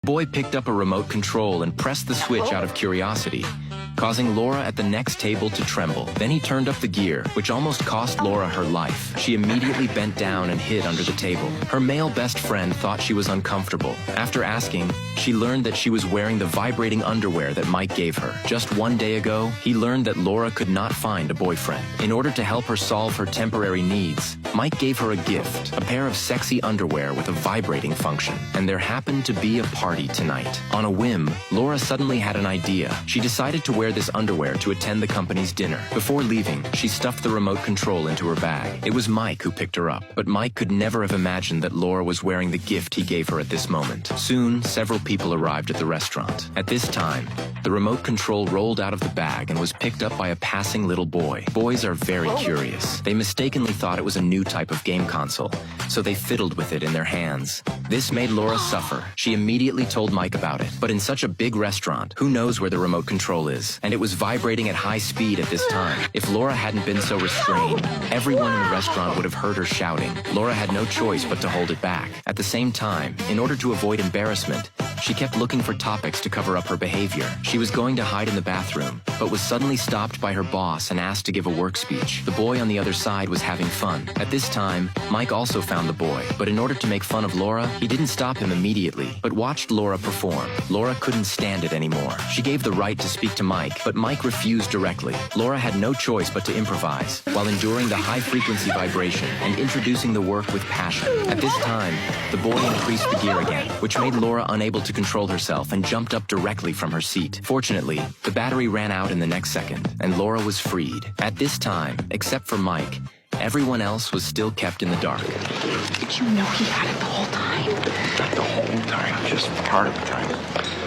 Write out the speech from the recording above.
The boy picked up a remote control and pressed the switch out of curiosity, causing Laura at the next table to tremble. Then he turned up the gear, which almost cost Laura her life. She immediately bent down and hid under the table. Her male best friend thought she was uncomfortable. After asking, she learned that she was wearing the vibrating underwear that Mike gave her. Just one day ago, he learned that Laura could not find a boyfriend. In order to help her solve her temporary needs, Mike gave her a gift, a pair of sexy underwear with a vibrating function. And there happened to be a party tonight. On a whim, Laura suddenly had an idea. She decided to wear this underwear to attend the company's dinner. Before leaving, she stuffed the remote control into her bag. It was Mike who picked her up, but Mike could never have imagined that Laura was wearing the gift he gave her at this moment. Soon, several people arrived at the restaurant. At this time, the remote control rolled out of the bag and was picked up by a passing little boy. Boys are very curious. They mistakenly thought it was a new type of game console, so they fiddled with it in their hands. This made Laura suffer. She immediately told Mike about it. But in such a big restaurant, who knows where the remote control is? And it was vibrating at high speed at this time. If Laura hadn't been so restrained, everyone in the restaurant would have heard her shouting. Laura had no choice but to hold it back. At the same time, in order to avoid embarrassment, she kept looking for topics to cover up her behavior. She was going to hide in the bathroom, but was suddenly stopped by her boss and asked to give a work speech. The boy on the other side was having fun. At this time, Mike also found the boy, but in order to make fun of Laura, he didn't stop him immediately, but watched Laura perform. Laura couldn't stand it anymore. She gave the right to speak to Mike, but Mike refused directly. Laura had no choice but to improvise, while enduring the high-frequency vibration and introducing the work with passion. At this time, the boy increased the gear again, which made Laura unable to control herself and jumped up directly from her seat. Fortunately, the battery ran out in the next second, and Laura was freed. At this time, except for Mike, everyone else was still kept in the dark. Did you know he had it the whole time? Not the whole time, just part of the time.